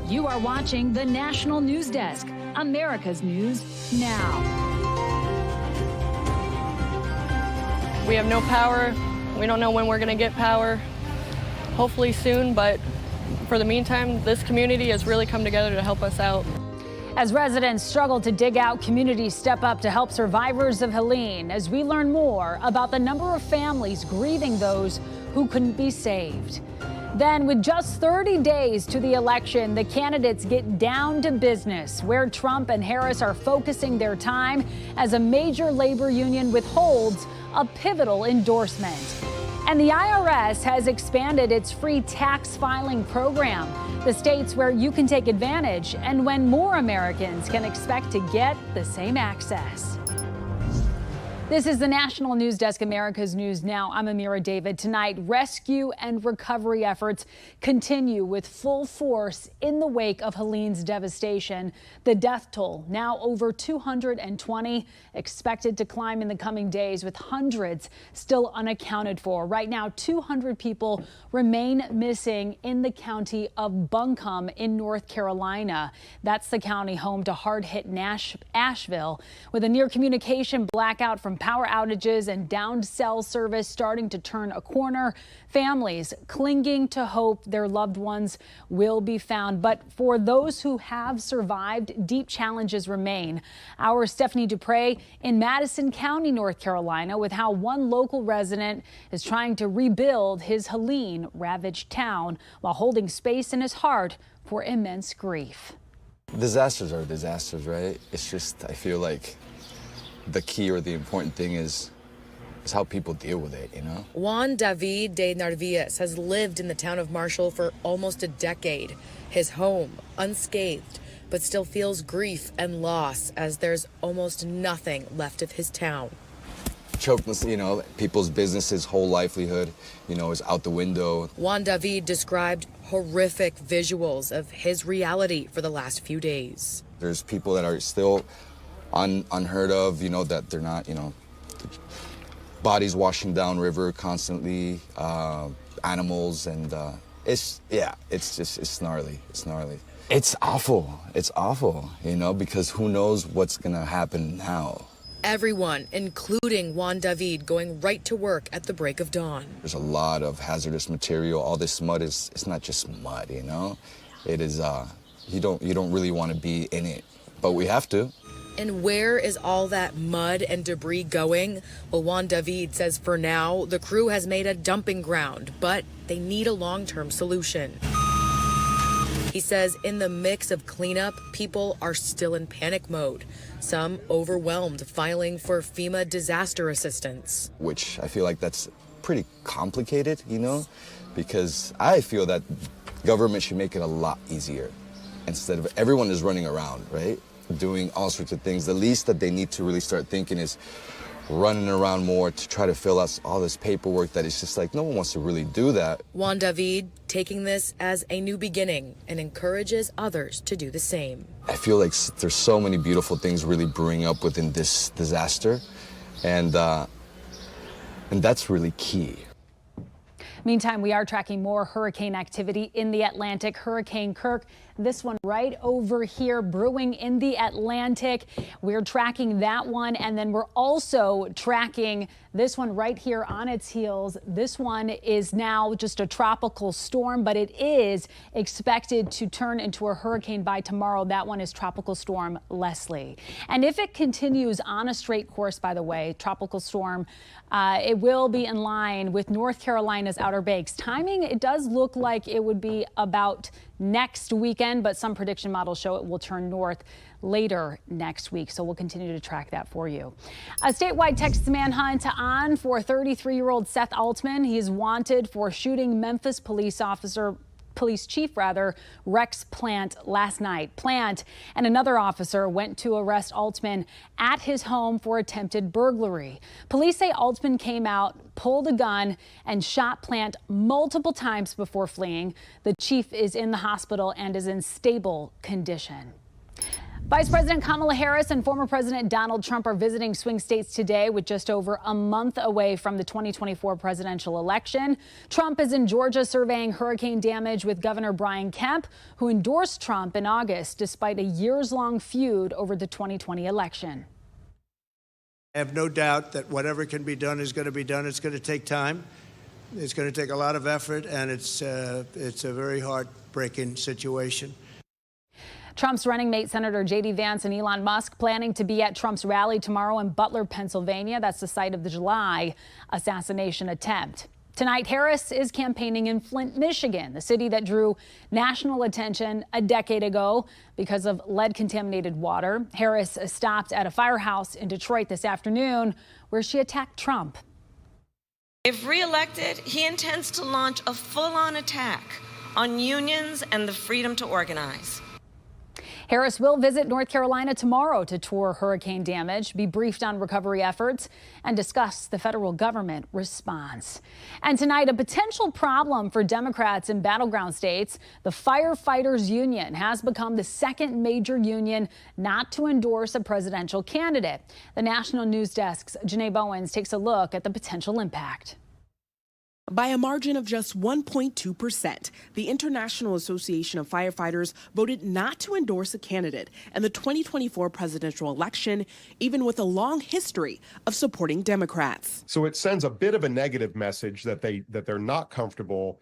You are watching the National News Desk, America's News Now. We have no power. We don't know when we're going to get power. Hopefully soon, but for the meantime, this community has really come together to help us out. As residents struggle to dig out, communities step up to help survivors of Helene as we learn more about the number of families grieving those who couldn't be saved. Then, with just 30 days to the election, the candidates get down to business, where Trump and Harris are focusing their time as a major labor union withholds a pivotal endorsement. And the IRS has expanded its free tax filing program, the states where you can take advantage and when more Americans can expect to get the same access. This is the National News Desk, America's News Now. I'm Amira David. Tonight, rescue and recovery efforts continue with full force in the wake of Helene's devastation. The death toll now over 220, expected to climb in the coming days, with hundreds still unaccounted for. Right now, 200 people remain missing in the county of Buncombe in North Carolina. That's the county home to hard-hit Asheville, with a near communication blackout from power outages and downed cell service starting to turn a corner. Families clinging to hope their loved ones will be found. But for those who have survived, deep challenges remain. Our Stephanie Dupre in Madison County, North Carolina, with how one local resident is trying to rebuild his Helene-ravaged town while holding space in his heart for immense grief. Disasters are disasters, right? It's just, I feel like the key or the important thing is how people deal with it, you know? Juan David de Narvaez has lived in the town of Marshall for almost a decade. His home unscathed, but still feels grief and loss as there's almost nothing left of his town. Choked, you know, people's businesses, whole livelihood, you know, is out the window. Juan David described horrific visuals of his reality for the last few days. There's people that are still unheard of, you know, that they're not, you know, bodies washing down river constantly, animals, and it's gnarly. It's awful, you know, because who knows what's gonna happen now. Everyone, including Juan David, going right to work at the break of dawn. There's a lot of hazardous material. All this mud it's not just mud, you know? It is, you don't really want to be in it, but we have to. And where is all that mud and debris going? Well, Juan David says for now, the crew has made a dumping ground, but they need a long-term solution. He says in the mix of cleanup, people are still in panic mode. Some overwhelmed, filing for FEMA disaster assistance. Which I feel like that's pretty complicated, you know, because I feel that government should make it a lot easier. Instead of everyone is running around, right, doing all sorts of things. The least that they need to really start thinking is running around more to try to fill out all this paperwork that it's just like no one wants to really do that. Juan David taking this as a new beginning and encourages others to do the same. I feel like there's so many beautiful things really brewing up within this disaster, and that's really key. Meantime, we are tracking more hurricane activity in the Atlantic. Hurricane Kirk, this one right over here, brewing in the Atlantic. We're tracking that one, and then we're also tracking this one right here on its heels. This one is now just a tropical storm, but it is expected to turn into a hurricane by tomorrow. That one is Tropical Storm Leslie. And if it continues on a straight course, by the way, Tropical Storm, it will be in line with North Carolina's Outer Banks. Timing, it does look like it would be about next weekend, but some prediction models show it will turn north later next week. So we'll continue to track that for you. A statewide Texas manhunt on for 33-year-old Seth Altman. He is wanted for shooting Memphis police chief Rex Plant last night. Plant and another officer went to arrest Altman at his home for attempted burglary. Police say Altman came out, pulled a gun, and shot Plant multiple times before fleeing. The chief is in the hospital and is in stable condition. Vice President Kamala Harris and former President Donald Trump are visiting swing states today with just over a month away from the 2024 presidential election. Trump is in Georgia surveying hurricane damage with Governor Brian Kemp, who endorsed Trump in August despite a years-long feud over the 2020 election. I have no doubt that whatever can be done is going to be done. It's going to take time. It's going to take a lot of effort, and it's a very heartbreaking situation. Trump's running mate, Senator J.D. Vance and Elon Musk, planning to be at Trump's rally tomorrow in Butler, Pennsylvania. That's the site of the July assassination attempt. Tonight, Harris is campaigning in Flint, Michigan, the city that drew national attention a decade ago because of lead-contaminated water. Harris stopped at a firehouse in Detroit this afternoon where she attacked Trump. If reelected, he intends to launch a full-on attack on unions and the freedom to organize. Harris will visit North Carolina tomorrow to tour hurricane damage, be briefed on recovery efforts, and discuss the federal government response. And tonight, a potential problem for Democrats in battleground states. The Firefighters Union has become the second major union not to endorse a presidential candidate. The National News Desk's Janae Bowens takes a look at the potential impact. By a margin of just 1.2%, the International Association of Firefighters voted not to endorse a candidate in the 2024 presidential election, even with a long history of supporting Democrats. So it sends a bit of a negative message that they're not comfortable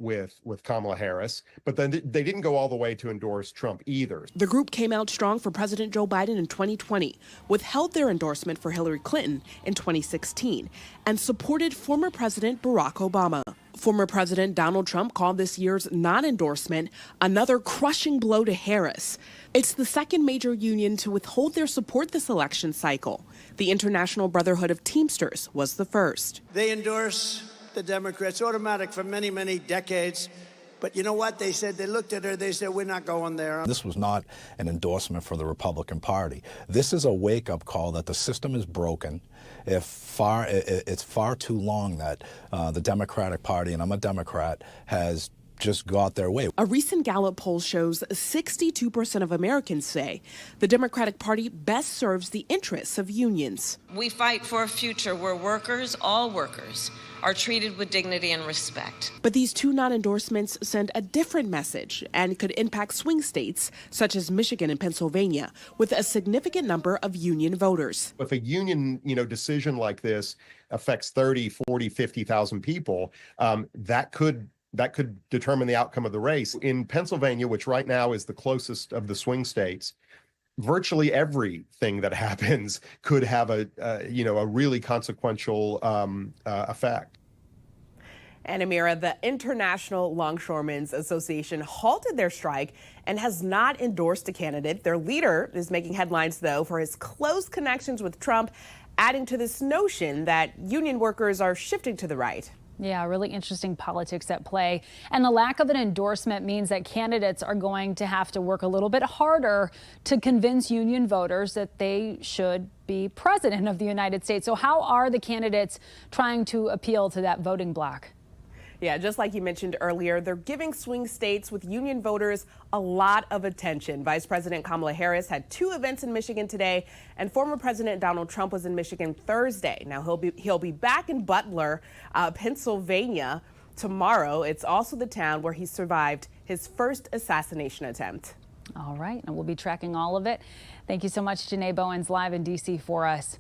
with Kamala Harris, but then they didn't go all the way to endorse Trump either. The group came out strong for President Joe Biden in 2020, withheld their endorsement for Hillary Clinton in 2016, and supported former President Barack Obama. Former President Donald Trump called this year's non-endorsement another crushing blow to Harris. It's the second major union to withhold their support this election cycle. The International Brotherhood of Teamsters was the first. They endorse the Democrats, automatic for many, many decades. But you know what? They said, they looked at her, they said, we're not going there. This was not an endorsement for the Republican Party. This is a wake-up call that the system is broken. It's far too long that the Democratic Party, and I'm a Democrat, has just got their way. A recent Gallup poll shows 62% of Americans say the Democratic Party best serves the interests of unions. We fight for a future where workers, all workers, are treated with dignity and respect. But these two non-endorsements send a different message and could impact swing states such as Michigan and Pennsylvania with a significant number of union voters. If a union, decision like this affects 30, 40, 50,000 people, that could determine the outcome of the race. In Pennsylvania, which right now is the closest of the swing states, virtually everything that happens could have a really consequential effect. And Amira, the International Longshoremen's Association halted their strike and has not endorsed a candidate. Their leader is making headlines, though, for his close connections with Trump, adding to this notion that union workers are shifting to the right. Yeah, really interesting politics at play. And the lack of an endorsement means that candidates are going to have to work a little bit harder to convince union voters that they should be president of the United States. So how are the candidates trying to appeal to that voting bloc? Yeah, just like you mentioned earlier, they're giving swing states with union voters a lot of attention. Vice President Kamala Harris had 2 events in Michigan today, and former President Donald Trump was in Michigan Thursday. Now he'll be back in Butler, Pennsylvania tomorrow. It's also the town where he survived his first assassination attempt. All right, and we'll be tracking all of it. Thank you so much, Janae Bowens, live in D.C. for us.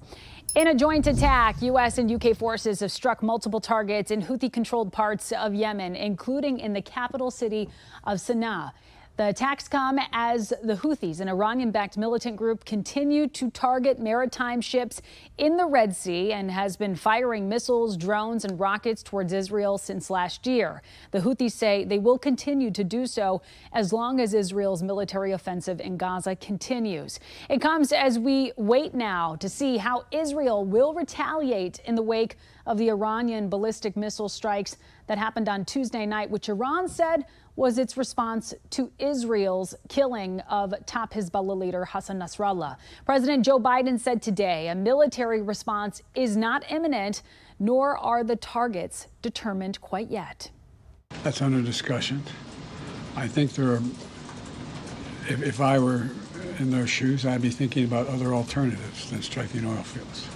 In a joint attack, U.S. and U.K. forces have struck multiple targets in Houthi-controlled parts of Yemen, including in the capital city of Sana'a. The attacks come as the Houthis, an Iranian-backed militant group, continue to target maritime ships in the Red Sea and has been firing missiles, drones, and rockets towards Israel since last year. The Houthis say they will continue to do so as long as Israel's military offensive in Gaza continues. It comes as we wait now to see how Israel will retaliate in the wake of the Iranian ballistic missile strikes that happened on Tuesday night, which Iran said was its response to Israel's killing of top Hezbollah leader Hassan Nasrallah. President Joe Biden said today a military response is not imminent, nor are the targets determined quite yet. That's under discussion. I think there are, if I were in their shoes, I'd be thinking about other alternatives than striking oil fields.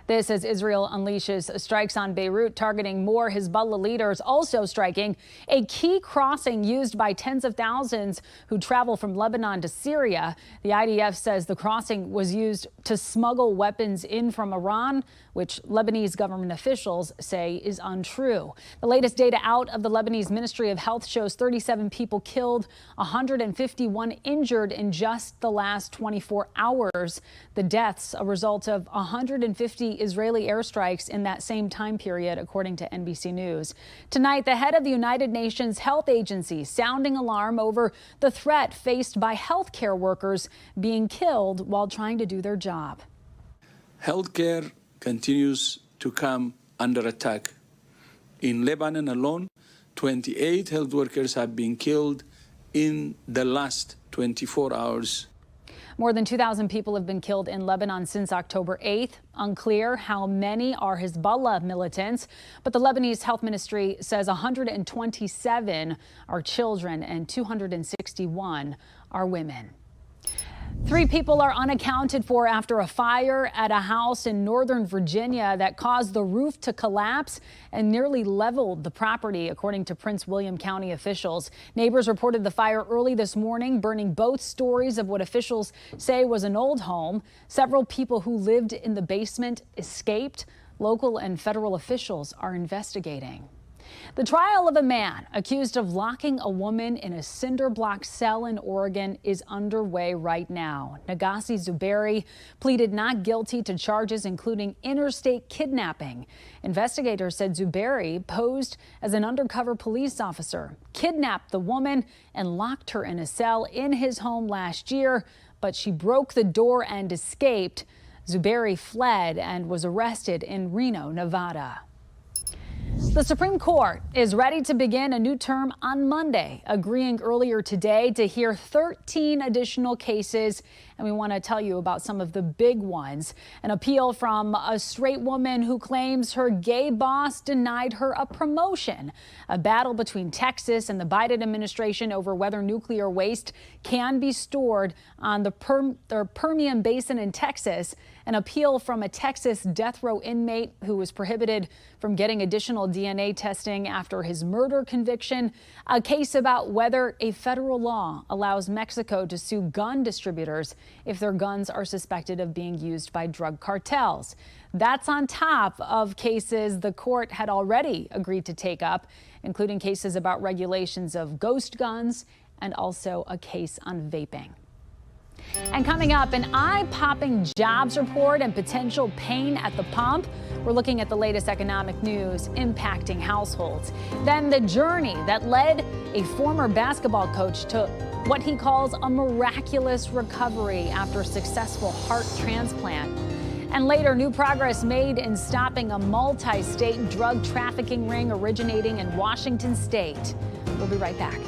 This as Israel unleashes strikes on Beirut, targeting more Hezbollah leaders, also striking a key crossing used by tens of thousands who travel from Lebanon to Syria. The IDF says the crossing was used to smuggle weapons in from Iran, which Lebanese government officials say is untrue. The latest data out of the Lebanese Ministry of Health shows 37 people killed, 151 injured in just the last 24 hours. The deaths a result of 150 Israeli airstrikes in that same time period, according to NBC News. Tonight, the head of the United Nations Health Agency sounding alarm over the threat faced by healthcare workers being killed while trying to do their job. Healthcare continues to come under attack. In Lebanon alone, 28 health workers have been killed in the last 24 hours. More than 2,000 people have been killed in Lebanon since October 8th. Unclear how many are Hezbollah militants, but the Lebanese Health Ministry says 127 are children and 261 are women. 3 people are unaccounted for after a fire at a house in Northern Virginia that caused the roof to collapse and nearly leveled the property, according to Prince William County officials. Neighbors reported the fire early this morning, burning both stories of what officials say was an old home. Several people who lived in the basement escaped. Local and federal officials are investigating. The trial of a man accused of locking a woman in a cinder block cell in Oregon is underway right now. Nagasi Zuberi pleaded not guilty to charges including interstate kidnapping. Investigators said Zuberi posed as an undercover police officer, kidnapped the woman, and locked her in a cell in his home last year, but she broke the door and escaped. Zuberi fled and was arrested in Reno, Nevada. The Supreme Court is ready to begin a new term on Monday, agreeing earlier today to hear 13 additional cases. And we want to tell you about some of the big ones. An appeal from a straight woman who claims her gay boss denied her a promotion. A battle between Texas and the Biden administration over whether nuclear waste can be stored on the Permian Basin in Texas. An appeal from a Texas death row inmate who was prohibited from getting additional DNA testing after his murder conviction. A case about whether a federal law allows Mexico to sue gun distributors if their guns are suspected of being used by drug cartels. That's on top of cases the court had already agreed to take up, including cases about regulations of ghost guns and also a case on vaping. And coming up, an eye-popping jobs report and potential pain at the pump. We're looking at the latest economic news impacting households. Then the journey that led a former basketball coach to what he calls a miraculous recovery after a successful heart transplant. And later, new progress made in stopping a multi-state drug trafficking ring originating in Washington state. We'll be right back.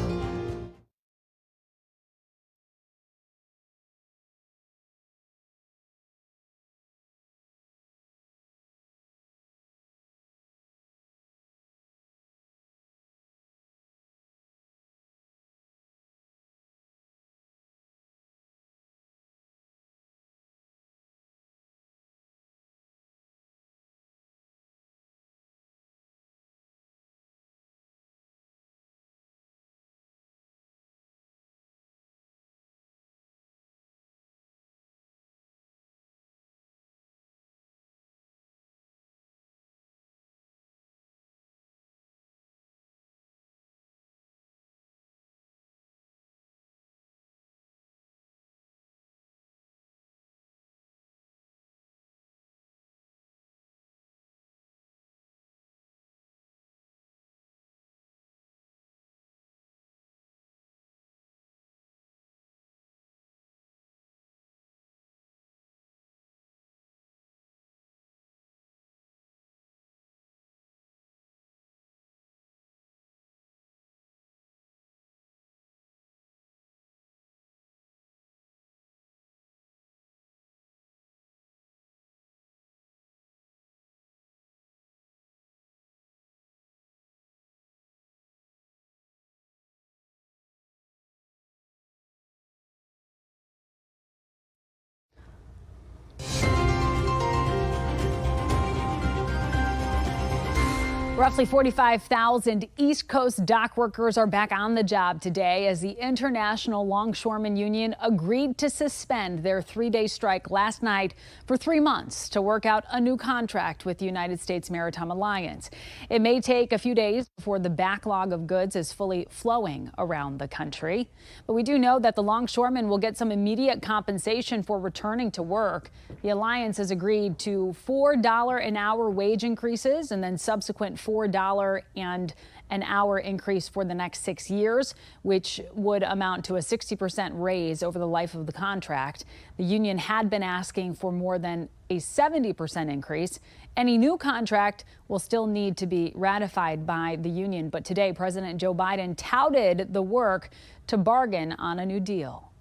Roughly 45,000 East Coast dock workers are back on the job today as the International Longshoremen Union agreed to suspend their three-day strike last night for 3 months to work out a new contract with the United States Maritime Alliance. It may take a few days before the backlog of goods is fully flowing around the country. But we do know that the longshoremen will get some immediate compensation for returning to work. The Alliance has agreed to $4 an hour wage increases and then subsequent $4 and an hour increase for the next 6 years, which would amount to a 60% raise over the life of the contract. The union had been asking for more than a 70% increase. Any new contract will still need to be ratified by the union. But today, President Joe Biden touted the work to bargain on a new deal.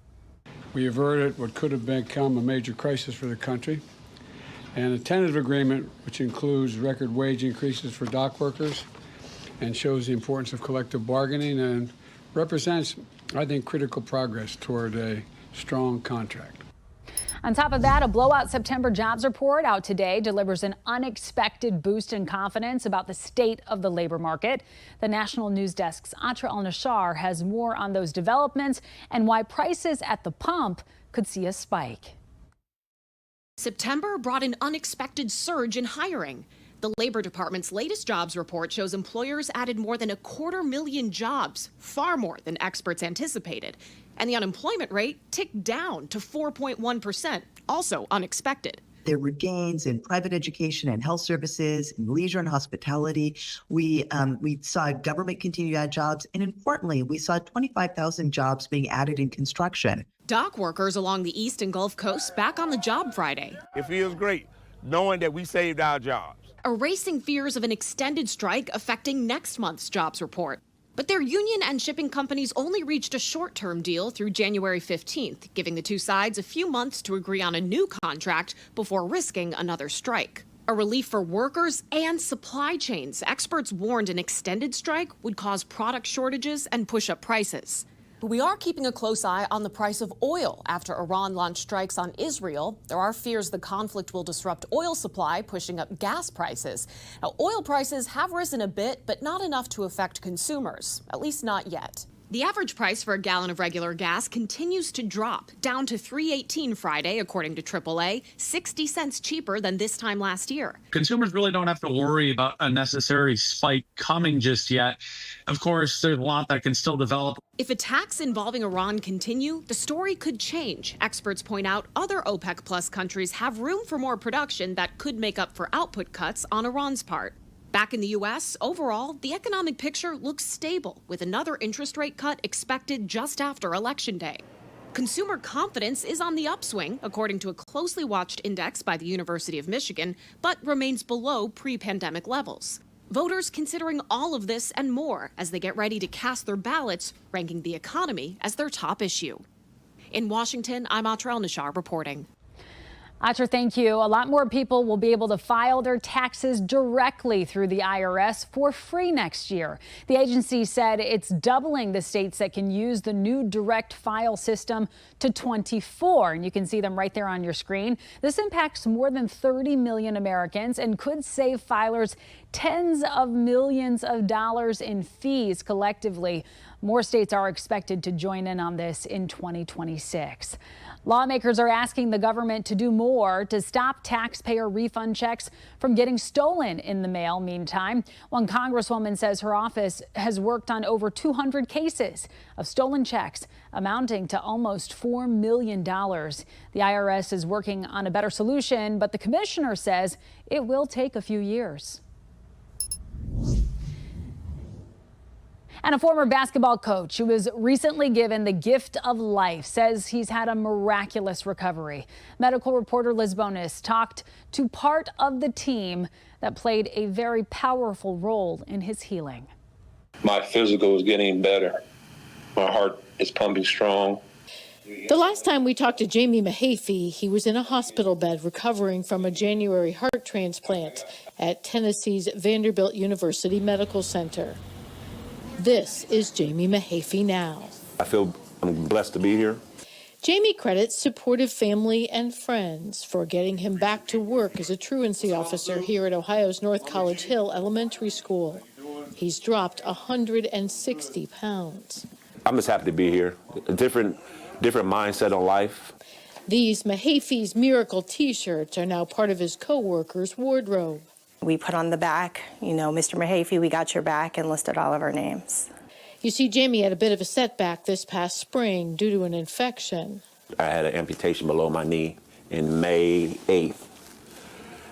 We averted what could have become a major crisis for the country, and a tentative agreement which includes record wage increases for dock workers and shows the importance of collective bargaining and represents, I think, critical progress toward a strong contract. On top of that, a blowout September jobs report out today delivers an unexpected boost in confidence about the state of the labor market. The National News Desk's Atra Al-Nashar has more on those developments and why prices at the pump could see a spike. September brought an unexpected surge in hiring. The Labor Department's latest jobs report shows employers added more than 250,000 jobs, far more than experts anticipated. And the unemployment rate ticked down to 4.1%, also unexpected. There were gains in private education and health services, in leisure and hospitality. We saw government continue to add jobs. And importantly, we saw 25,000 jobs being added in construction. Dock workers along the East and Gulf Coast back on the job Friday. It feels great knowing that we saved our jobs. Erasing fears of an extended strike affecting next month's jobs report. But their union and shipping companies only reached a short-term deal through January 15th, giving the two sides a few months to agree on a new contract before risking another strike. A relief for workers and supply chains. Experts warned an extended strike would cause product shortages and push up prices. But we are keeping a close eye on the price of oil after Iran launched strikes on Israel. There are fears the conflict will disrupt oil supply, pushing up gas prices. Now, oil prices have risen a bit, but not enough to affect consumers, at least not yet. The average price for a gallon of regular gas continues to drop, down to $3.18 Friday, according to AAA, 60 cents cheaper than this time last year. Consumers really don't have to worry about a necessary spike coming just yet. Of course, there's a lot that can still develop. If attacks involving Iran continue, the story could change. Experts point out other OPEC Plus countries have room for more production that could make up for output cuts on Iran's part. Back in the U.S., overall, the economic picture looks stable, with another interest rate cut expected just after Election Day. Consumer confidence is on the upswing, according to a closely watched index by the University of Michigan, but remains below pre-pandemic levels. Voters considering all of this and more as they get ready to cast their ballots, ranking the economy as their top issue. In Washington, I'm Atra Al-Nashar reporting. Atra, thank you. A lot more people will be able to file their taxes directly through the IRS for free next year. The agency said it's doubling the states that can use the new direct file system to 24. And you can see them right there on your screen. This impacts more than 30 million Americans and could save filers tens of millions of dollars in fees collectively. More states are expected to join in on this in 2026. Lawmakers are asking the government to do more to stop taxpayer refund checks from getting stolen in the mail. Meantime, one congresswoman says her office has worked on over 200 cases of stolen checks amounting to almost $4 million. The IRS is working on a better solution, but the commissioner says it will take a few years. And a former basketball coach who was recently given the gift of life says he's had a miraculous recovery. Medical reporter Liz Bonis talked to part of the team that played a very powerful role in his healing. My physical is getting better. My heart is pumping strong. The last time we talked to Jamie Mahaffey, he was in a hospital bed recovering from a January heart transplant at Tennessee's Vanderbilt University Medical Center. This is Jamie Mahaffey now. I feel I'm blessed to be here. Jamie credits supportive family and friends for getting him back to work as a truancy officer here at Ohio's North College Hill Elementary School. He's dropped 160 pounds. I'm just happy to be here. A different mindset on life. These Mahaffey's Miracle t-shirts are now part of his co-worker's wardrobe. We put on the back, Mr. Mahaffey, we got your back, and listed all of our names. You see, Jamie had a bit of a setback this past spring due to an infection. I had an amputation below my knee in May 8th,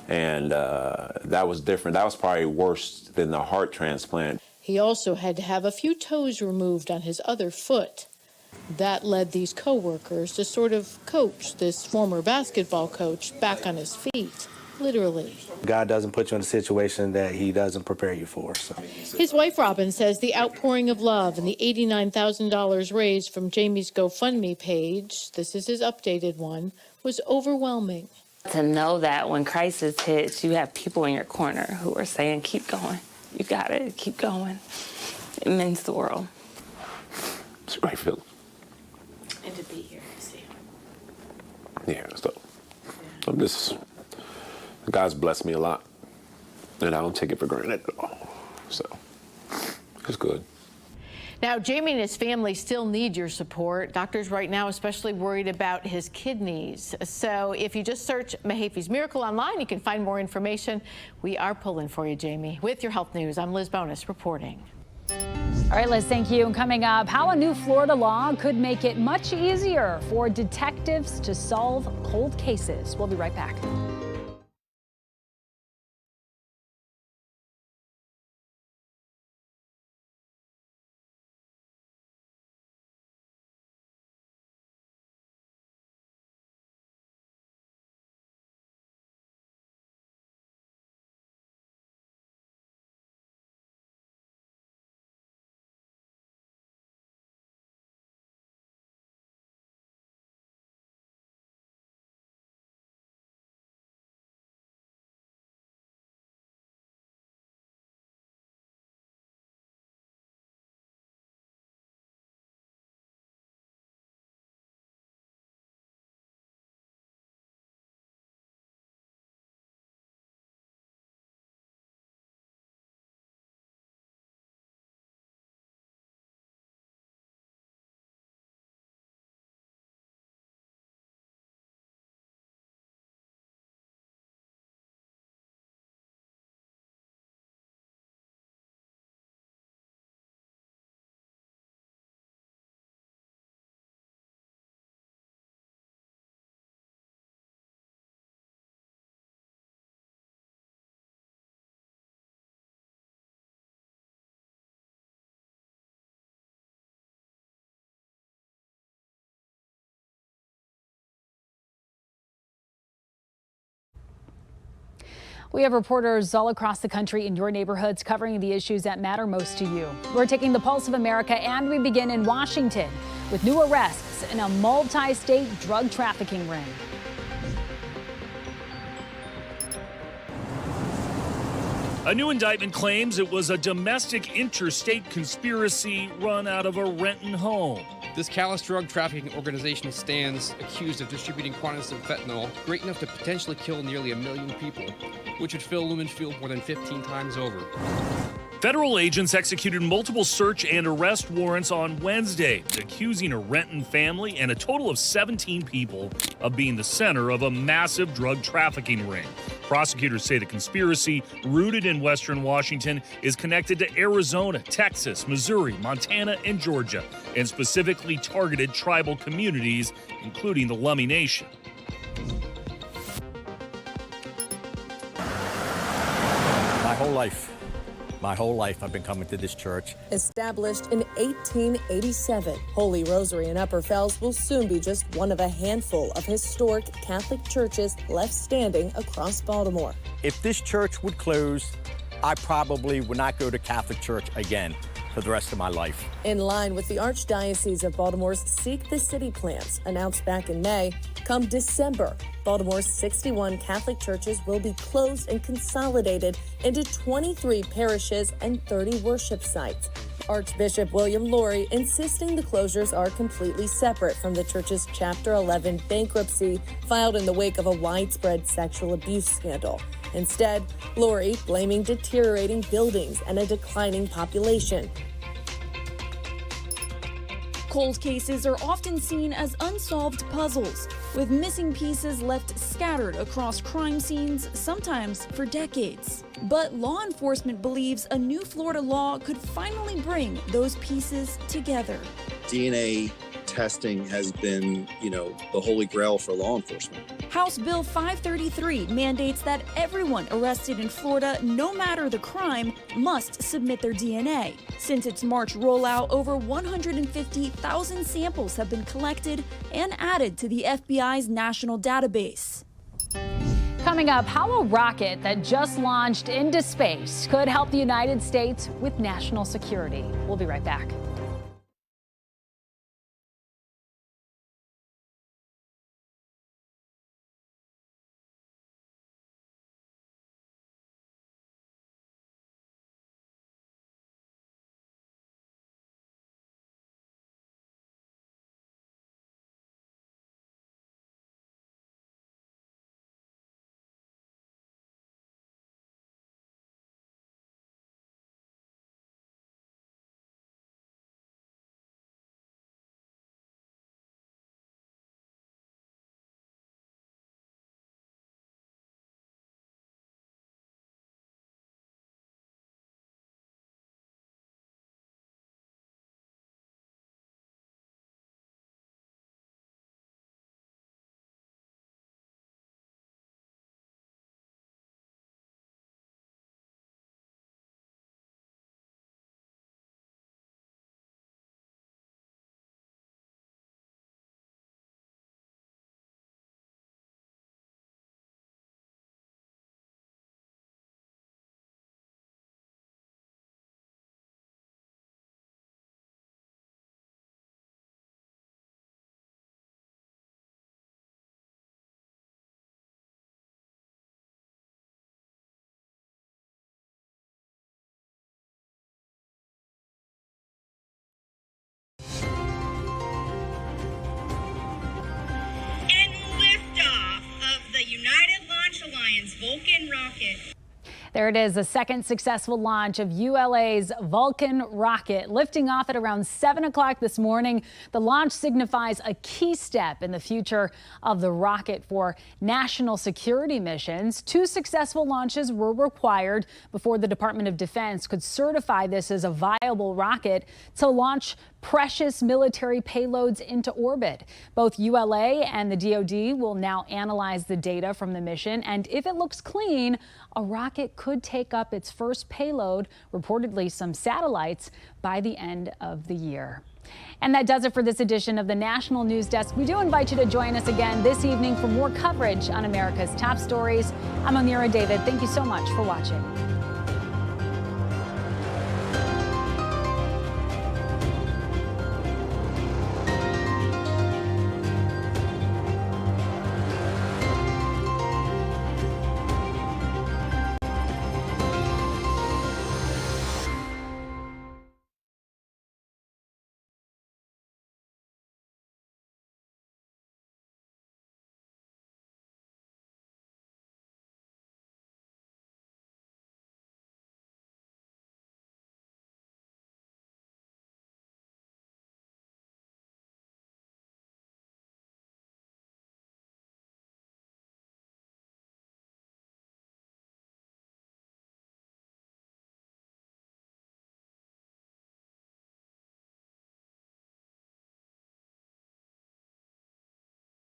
and that was different. That was probably worse than the heart transplant. He also had to have a few toes removed on his other foot. That led these co-workers to sort of coach this former basketball coach back on his feet, literally. God doesn't put you in a situation that he doesn't prepare you for. So. His wife, Robin, says the outpouring of love and the $89,000 raised from Jamie's GoFundMe page, this is his updated one, was overwhelming. To know that when crisis hits, you have people in your corner who are saying, keep going, you got it, keep going. It means the world. It's a great feeling. And to be here, to see. Yeah, so I'm just... God's blessed me a lot, and I don't take it for granted at all. So it's good. Now, Jamie and his family still need your support. Doctors right now especially worried about his kidneys. So if you just search Mahaffey's Miracle online, you can find more information. We are pulling for you, Jamie. With your health news, I'm Liz Bonus reporting. All right, Liz, thank you. And coming up, how a new Florida law could make it much easier for detectives to solve cold cases. We'll be right back. We have reporters all across the country in your neighborhoods covering the issues that matter most to you. We're taking the pulse of America, and we begin in Washington with new arrests in a multi-state drug trafficking ring. A new indictment claims it was a domestic interstate conspiracy run out of a Renton home. This callous drug trafficking organization stands accused of distributing quantities of fentanyl great enough to potentially kill nearly 1 million people, which would fill Lumen Field more than 15 times over. Federal agents executed multiple search and arrest warrants on Wednesday, accusing a Renton family and a total of 17 people of being the center of a massive drug trafficking ring. Prosecutors say the conspiracy, rooted in Western Washington, is connected to Arizona, Texas, Missouri, Montana, and Georgia, and specifically targeted tribal communities, including the Lummi Nation. My whole life I've been coming to this church. Established in 1887, Holy Rosary in Upper Fells will soon be just one of a handful of historic Catholic churches left standing across Baltimore. If this church would close, I probably would not go to Catholic church again for the rest of my life. In line with the Archdiocese of Baltimore's Seek the City plans announced back in May, come December, Baltimore's 61 Catholic churches will be closed and consolidated into 23 parishes and 30 worship sites. Archbishop William Lori insisting the closures are completely separate from the church's Chapter 11 bankruptcy filed in the wake of a widespread sexual abuse scandal. Instead, Lori blaming deteriorating buildings and a declining population. Cold cases are often seen as unsolved puzzles, with missing pieces left scattered across crime scenes, sometimes for decades. But law enforcement believes a new Florida law could finally bring those pieces together. DNA testing has been, the holy grail for law enforcement. House Bill 533 mandates that everyone arrested in Florida, no matter the crime, must submit their DNA. Since its March rollout, over 150,000 samples have been collected and added to the FBI's national database. Coming up, how a rocket that just launched into space could help the United States with national security. We'll be right back. Vulcan rocket. There it is, the second successful launch of ULA's Vulcan rocket, lifting off at around 7 o'clock this morning. The launch signifies a key step in the future of the rocket for national security missions. 2 successful launches were required before the Department of Defense could certify this as a viable rocket to launch precious military payloads into orbit. Both ULA and the DoD will now analyze the data from the mission, and if it looks clean, a rocket could take up its first payload, reportedly some satellites, by the end of the year. And that does it for this edition of the National News Desk. We do invite you to join us again this evening for more coverage on America's top stories. I'm Amira David. Thank you so much for watching.